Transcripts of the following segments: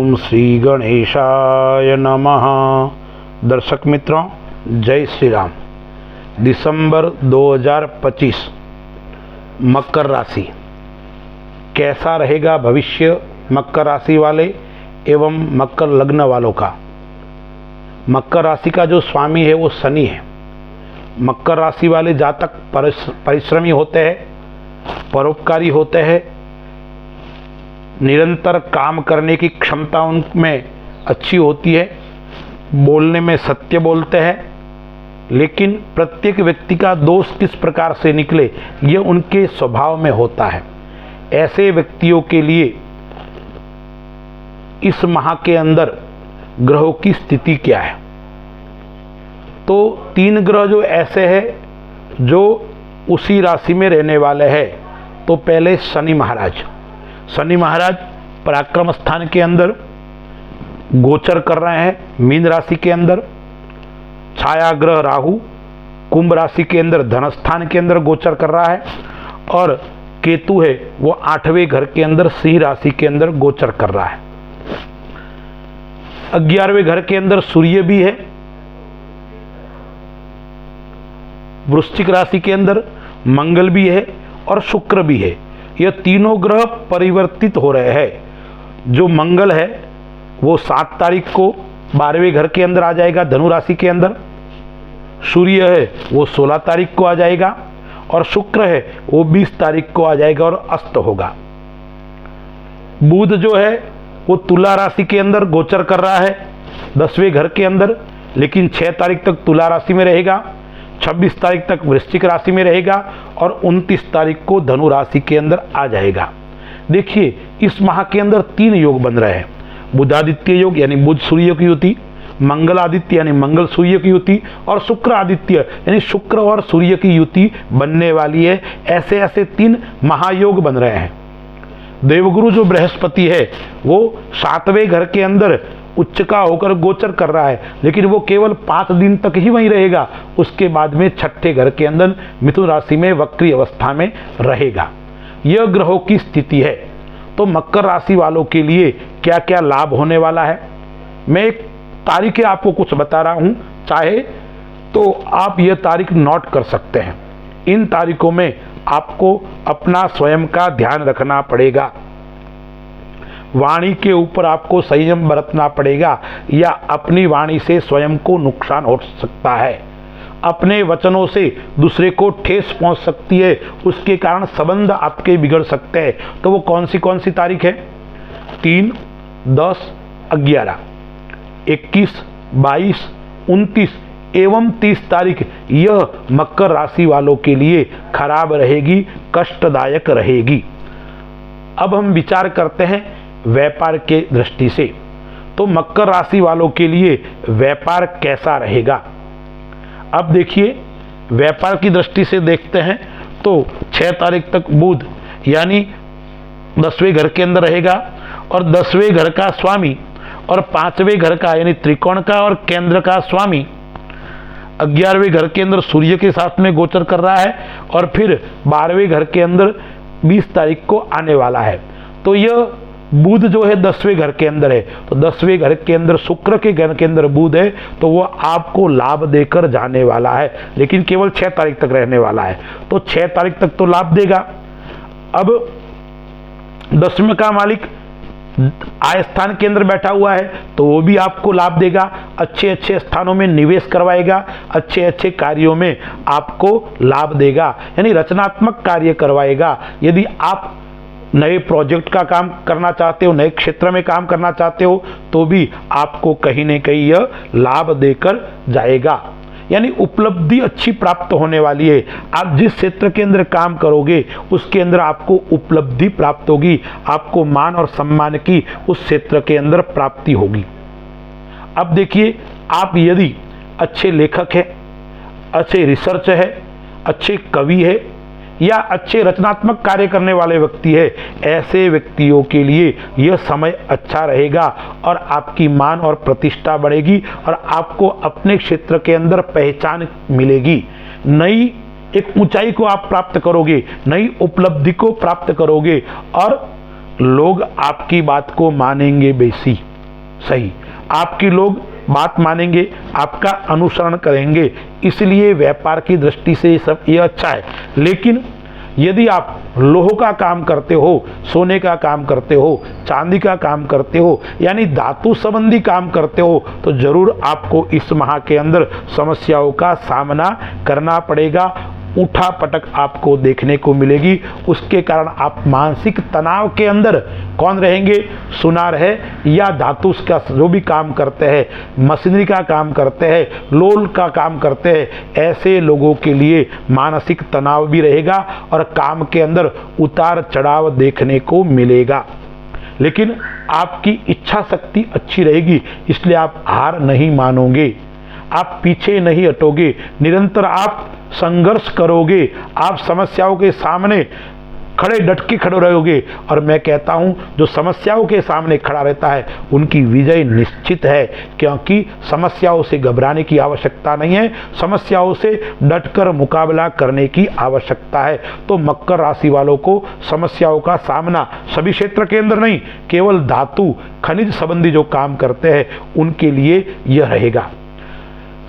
ओम श्री गणेशाय नमः। दर्शक मित्रों, जय श्री राम। दिसंबर 2025 मकर राशि कैसा रहेगा भविष्य मकर राशि वाले एवं मकर लग्न वालों का। मकर राशि का जो स्वामी है वो शनि है। मकर राशि वाले जातक परिश्रमी होते हैं, परोपकारी होते हैं, निरंतर काम करने की क्षमता उनमें अच्छी होती है, बोलने में सत्य बोलते हैं, लेकिन प्रत्येक व्यक्ति का दोष किस प्रकार से निकले ये उनके स्वभाव में होता है। ऐसे व्यक्तियों के लिए इस माह के अंदर ग्रहों की स्थिति क्या है, तो 3 ग्रह जो ऐसे हैं जो उसी राशि में रहने वाले हैं। तो पहले शनि महाराज पराक्रम स्थान के अंदर गोचर कर रहे हैं। मीन राशि के अंदर छाया ग्रह राहु कुंभ राशि के अंदर धन स्थान के अंदर गोचर कर रहा है, और केतु है वो 8वें घर के अंदर सिंह राशि के अंदर गोचर कर रहा है। 11वें घर के अंदर सूर्य भी है, वृश्चिक राशि के अंदर मंगल भी है और शुक्र भी है। यह तीनों ग्रह परिवर्तित हो रहे हैं। जो मंगल है वो 7 तारीख को 12वें घर के अंदर आ जाएगा धनु राशि के अंदर, सूर्य है वो 16 तारीख को आ जाएगा, और शुक्र है वो 20 तारीख को आ जाएगा और अस्त होगा। बुध जो है वो तुला राशि के अंदर गोचर कर रहा है 10वें घर के अंदर, लेकिन 6 तारीख तक तुला राशि में रहेगा, 26 तारीख तक वृश्चिक राशि में रहेगा और 29 तारीख को धनु राशि के अंदर आ जाएगा। देखिए, इस माह के अंदर 3 योग बन रहे हैं। बुधादित्य योग यानी बुध सूर्य की युति, मंगल आदित्य यानी मंगल सूर्य की युति, और शुक्र आदित्य यानी शुक्र और सूर्य की युति बनने वाली है। ऐसे ऐसे 3 महायोग बन रहे हैं। देवगुरु जो बृहस्पति है वो 7वें घर के अंदर उच्च का होकर गोचर कर रहा है, लेकिन वो केवल 5 दिन तक ही वहीं रहेगा। उसके बाद में 6ठे घर के अंदर मिथुन राशि में वक्री अवस्था में रहेगा। यह ग्रहों की स्थिति है। तो मकर राशि वालों के लिए क्या क्या लाभ होने वाला है, मैं एक तारीखें आपको कुछ बता रहा हूं, चाहे तो आप यह तारीख नोट कर सकते हैं। इन तारीखों में आपको अपना स्वयं का ध्यान रखना पड़ेगा, वाणी के ऊपर आपको संयम बरतना पड़ेगा, या अपनी वाणी से स्वयं को नुकसान हो सकता है। अपने वचनों से दूसरे को ठेस पहुंच सकती है, उसके कारण संबंध आपके बिगड़ सकते हैं। तो वो कौन सी तारीख है? 3, 10, 11, 21, 22, 29 एवं 30 तारीख यह मकर राशि वालों के लिए खराब रहेगी, कष्टदायक रहेगी। अब हम विचार करते हैं व्यापार के दृष्टि से। तो मकर राशि वालों के लिए व्यापार कैसा रहेगा। अब देखिए, व्यापार की दृष्टि से देखते हैं तो 6 तारीख तक बुध यानी 10वें घर के अंदर रहेगा, और 10वें घर का स्वामी और 5वें घर का यानी त्रिकोण का और केंद्र का स्वामी 11वें घर के अंदर सूर्य के साथ में गोचर कर रहा है, और फिर 12वें घर के अंदर 20 तारीख को आने वाला है। तो यह बुध जो है 10वें घर के अंदर है, तो 10वें घर के अंदर शुक्र के घर के अंदर बुध है, तो वो आपको लाभ देकर जाने वाला है, लेकिन केवल 6 तारीख तक रहने वाला है। तो 6 तारीख तक तो लाभ देगा। अब 10वें का मालिक आय स्थान के अंदर बैठा हुआ है, तो वो भी आपको लाभ देगा, अच्छे अच्छे स्थानों में निवेश करवाएगा, अच्छे अच्छे कार्यों में आपको लाभ देगा, यानी रचनात्मक कार्य करवाएगा। यदि आप नए प्रोजेक्ट का काम करना चाहते हो, नए क्षेत्र में काम करना चाहते हो, तो भी आपको कहीं न कहीं यह लाभ देकर जाएगा, यानी उपलब्धि अच्छी प्राप्त होने वाली है। आप जिस क्षेत्र के अंदर काम करोगे उसके अंदर आपको उपलब्धि प्राप्त होगी, आपको मान और सम्मान की उस क्षेत्र के अंदर प्राप्ति होगी। अब देखिए, आप यदि अच्छे लेखक हैं, अच्छे रिसर्च है, अच्छे कवि है, या अच्छे रचनात्मक कार्य करने वाले व्यक्ति है, ऐसे व्यक्तियों के लिए यह समय अच्छा रहेगा, और आपकी मान और प्रतिष्ठा बढ़ेगी, और आपको अपने क्षेत्र के अंदर पहचान मिलेगी। नई एक ऊंचाई को आप प्राप्त करोगे, नई उपलब्धि को प्राप्त करोगे, और लोग आपकी बात को मानेंगे बेसी। सही, आपके लोग बात मानेंगे, आपका अनुसरण करेंगे, इसलिए व्यापार की दृष्टि से सब ये अच्छा है। लेकिन यदि आप लोह का काम करते हो, सोने का काम करते हो, चांदी का काम करते हो, यानी धातु संबंधी काम करते हो, तो जरूर आपको इस माह के अंदर समस्याओं का सामना करना पड़ेगा। उठा पटक आपको देखने को मिलेगी। उसके कारण आप मानसिक तनाव के अंदर कौन रहेंगे? सुनार है या धातु का जो भी काम करते हैं, मशीनरी का काम करते हैं, लोल का काम करते हैं, ऐसे लोगों के लिए मानसिक तनाव भी रहेगा और काम के अंदर उतार चढ़ाव देखने को मिलेगा। लेकिन आपकी इच्छा शक्ति अच्छी रहेगी, इसलिए आप हार नहीं मानोगे, आप पीछे नहीं हटोगे, निरंतर आप संघर्ष करोगे, आप समस्याओं के सामने खड़े डटके खड़े रहोगे। और मैं कहता हूं, जो समस्याओं के सामने खड़ा रहता है उनकी विजय निश्चित है, क्योंकि समस्याओं से घबराने की आवश्यकता नहीं है, समस्याओं से डटकर मुकाबला करने की आवश्यकता है। तो मकर राशि वालों को समस्याओं का सामना सभी क्षेत्र के अंदर नहीं, केवल धातु खनिज संबंधी जो काम करते हैं उनके लिए यह रहेगा।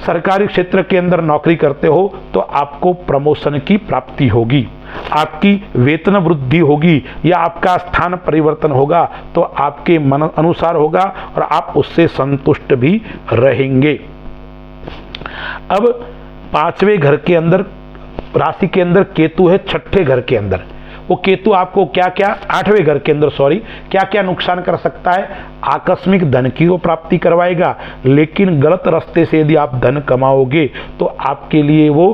सरकारी क्षेत्र के अंदर नौकरी करते हो तो आपको प्रमोशन की प्राप्ति होगी, आपकी वेतन वृद्धि होगी या आपका स्थान परिवर्तन होगा तो आपके मन अनुसार होगा और आप उससे संतुष्ट भी रहेंगे। अब 5वें घर के अंदर, राशि के अंदर केतु है, 6ठे घर के अंदर। वो केतु आपको क्या क्या, 8वें घर के अंदर क्या क्या नुकसान कर सकता है? आकस्मिक धन की वो प्राप्ति करवाएगा, लेकिन गलत रास्ते से यदि आप धन कमाओगे तो आपके लिए वो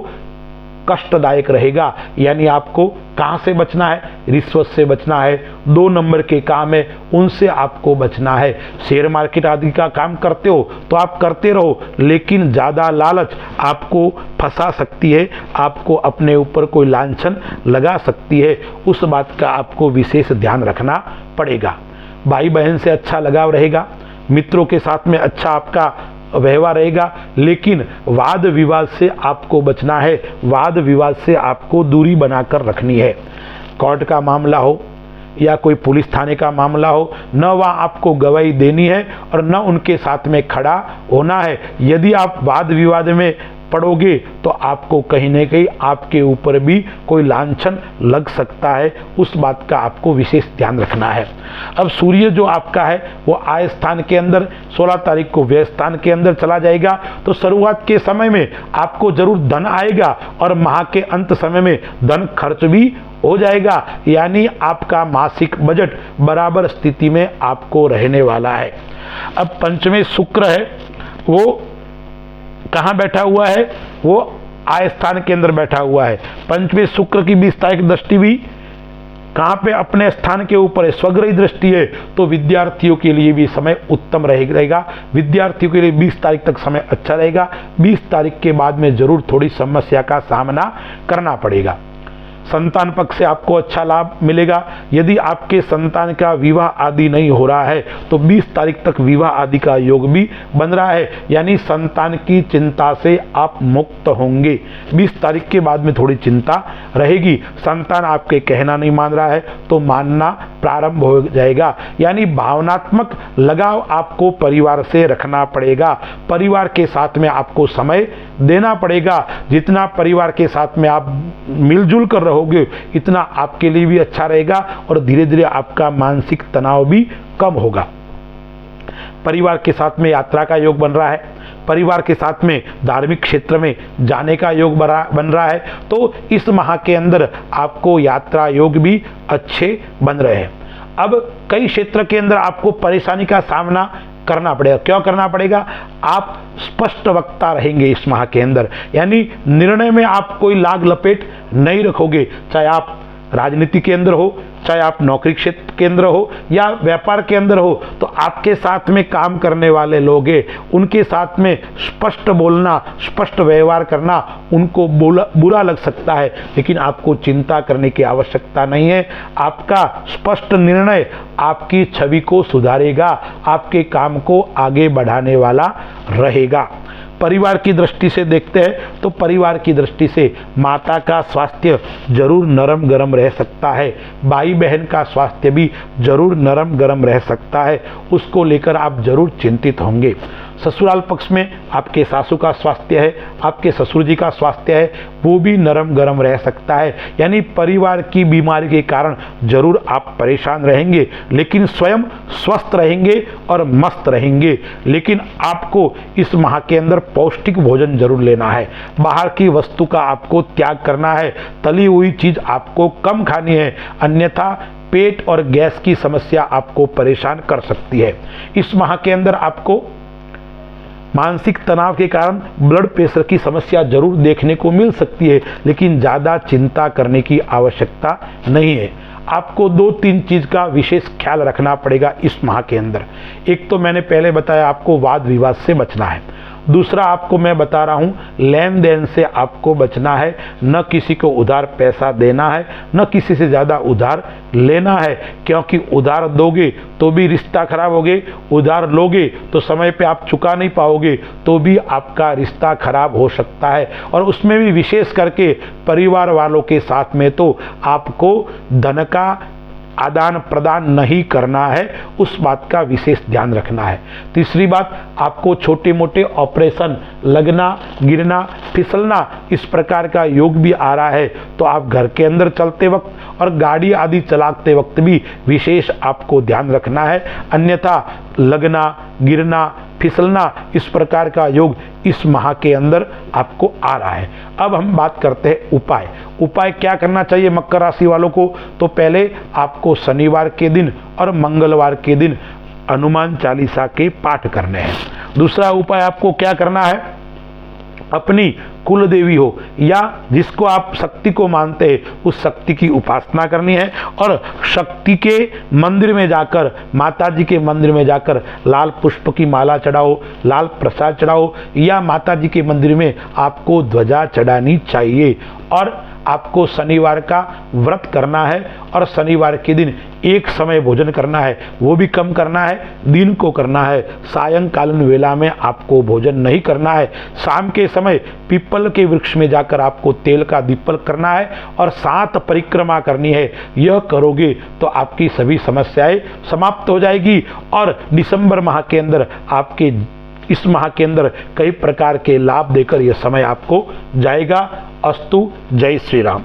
कष्टदायक रहेगा। यानी आपको कहां से बचना है? रिश्वत से बचना है, 2 नंबर के काम है उनसे आपको बचना है। शेयर मार्केट आदि का काम करते हो तो आप करते रहो, लेकिन ज़्यादा लालच आपको फंसा सकती है, आपको अपने ऊपर कोई लांछन लगा सकती है, उस बात का आपको विशेष ध्यान रखना पड़ेगा। भाई बहन से अच्छा लगाव रहेगा, मित्रों के साथ में अच्छा आपका व्यवहार रहेगा, लेकिन वाद विवाद से आपको बचना है, वाद विवाद से आपको दूरी बनाकर रखनी है। कोर्ट का मामला हो या कोई पुलिस थाने का मामला हो, न वहाँ आपको गवाही देनी है और न उनके साथ में खड़ा होना है। यदि आप वाद विवाद में पड़ोगे तो आपको कहीं न कहीं आपके ऊपर भी कोई लांछन लग सकता है, उस बात का आपको विशेष ध्यान रखना है। अब सूर्य जो आपका है वो आय स्थान के अंदर 16 तारीख को व्यय स्थान के अंदर चला जाएगा, तो शुरुआत के समय में आपको जरूर धन आएगा और माह के अंत समय में धन खर्च भी हो जाएगा, यानी आपका मासिक बजट बराबर स्थिति में आपको रहने वाला है। अब पंचमें शुक्र है, वो कहाँ बैठा हुआ है? वो आय स्थान के अंदर बैठा हुआ है। पंचमें शुक्र की 20 तारीख दृष्टि भी कहाँ पे? अपने स्थान के ऊपर है, स्वग्रही दृष्टि है, तो विद्यार्थियों के लिए भी समय उत्तम रहेगा। विद्यार्थियों के लिए 20 तारीख तक समय अच्छा रहेगा। 20 तारीख के बाद में जरूर थोड़ी समस्या का सामना करना पड़ेगा। संतान पक्ष से आपको अच्छा लाभ मिलेगा। यदि आपके संतान का विवाह आदि नहीं हो रहा है तो 20 तारीख तक विवाह आदि का योग भी बन रहा है, यानी संतान की चिंता से आप मुक्त होंगे। 20 तारीख के बाद में थोड़ी चिंता रहेगी। संतान आपके कहना नहीं मान रहा है तो मानना प्रारंभ हो जाएगा, यानी भावनात्मक लगाव आपको परिवार से रखना पड़ेगा। परिवार के साथ में आपको समय देना पड़ेगा। जितना परिवार के साथ में आप मिलजुल कर रहोगे इतना आपके लिए भी अच्छा रहेगा और धीरे धीरे आपका मानसिक तनाव भी कम होगा। परिवार के साथ में यात्रा का योग बन रहा है, परिवार के साथ में धार्मिक क्षेत्र में जाने का योग बन रहा है, तो इस माह के अंदर आपको यात्रा योग भी अच्छे बन रहे हैं। अब कई क्षेत्र के अंदर आपको परेशानी का सामना करना पड़ेगा। क्यों करना पड़ेगा? आप स्पष्ट वक्ता रहेंगे इस माह के अंदर, यानी निर्णय में आप कोई लाग लपेट नहीं रखोगे। चाहे आप राजनीति के अंदर हो, चाहे आप नौकरी क्षेत्र के अंदर हो या व्यापार के अंदर हो, तो आपके साथ में काम करने वाले लोग हैं, उनके साथ में स्पष्ट बोलना, स्पष्ट व्यवहार करना उनको बुरा लग सकता है, लेकिन आपको चिंता करने की आवश्यकता नहीं है। आपका स्पष्ट निर्णय आपकी छवि को सुधारेगा, आपके काम को आगे बढ़ाने वाला रहेगा। परिवार की दृष्टि से देखते हैं तो परिवार की दृष्टि से माता का स्वास्थ्य जरूर नरम गरम रह सकता है, भाई बहन का स्वास्थ्य भी जरूर नरम गरम रह सकता है, उसको लेकर आप जरूर चिंतित होंगे। ससुराल पक्ष में आपके सासू का स्वास्थ्य है, आपके ससुर जी का स्वास्थ्य है, वो भी नरम गरम रह सकता है। यानी परिवार की बीमारी के कारण जरूर आप परेशान रहेंगे, लेकिन स्वयं स्वस्थ रहेंगे और मस्त रहेंगे। लेकिन आपको इस माह के अंदर पौष्टिक भोजन जरूर लेना है, बाहर की वस्तु का आपको त्याग करना है, तली हुई चीज आपको कम खानी है, अन्यथा पेट और गैस की समस्या आपको परेशान कर सकती है। इस माह के अंदर आपको मानसिक तनाव के कारण ब्लड प्रेशर की समस्या जरूर देखने को मिल सकती है, लेकिन ज़्यादा चिंता करने की आवश्यकता नहीं है। आपको 2-3 चीज़ का विशेष ख्याल रखना पड़ेगा इस माह के अंदर। एक तो मैंने पहले बताया, आपको वाद विवाद से बचना है। दूसरा आपको मैं बता रहा हूँ, लेन देन से आपको बचना है, न किसी को उधार पैसा देना है, न किसी से ज़्यादा उधार लेना है, क्योंकि उधार दोगे तो भी रिश्ता खराब होगे, उधार लोगे तो समय पे आप चुका नहीं पाओगे तो भी आपका रिश्ता खराब हो सकता है। और उसमें भी विशेष करके परिवार वालों के साथ में तो आपको धन का आदान प्रदान नहीं करना है, उस बात का विशेष ध्यान रखना है। तीसरी बात, आपको छोटे मोटे ऑपरेशन, लगना, गिरना, फिसलना, इस प्रकार का योग भी आ रहा है, तो आप घर के अंदर चलते वक्त और गाड़ी आदि चलाते वक्त भी विशेष आपको ध्यान रखना है, अन्यथा लगना, गिरना, फिसलना, इस प्रकार का योग इस माह के अंदर आपको आ रहा है। अब हम बात करते हैं उपाय। उपाय क्या करना चाहिए मकर राशि वालों को? तो पहले आपको शनिवार के दिन और मंगलवार के दिन हनुमान चालीसा के पाठ करने हैं। दूसरा उपाय आपको क्या करना है? अपनी कुल देवी हो या जिसको आप शक्ति को मानते हैं, उस शक्ति की उपासना करनी है और शक्ति के मंदिर में जाकर, माता जी के मंदिर में जाकर लाल पुष्प की माला चढ़ाओ, लाल प्रसाद चढ़ाओ, या माता जी के मंदिर में आपको ध्वजा चढ़ानी चाहिए। और आपको शनिवार का व्रत करना है और शनिवार के दिन एक समय भोजन करना है, वो भी कम करना है, दिन को करना है, सायंकालीन वेला में आपको भोजन नहीं करना है। शाम के समय पीपल के वृक्ष में जाकर आपको तेल का दीपक करना है और 7 परिक्रमा करनी है। यह करोगे तो आपकी सभी समस्याएं समाप्त हो जाएगी और दिसंबर माह के अंदर आपके इस माह के अंदर कई प्रकार के लाभ देकर यह समय आपको जाएगा। अस्तु, जय श्री राम।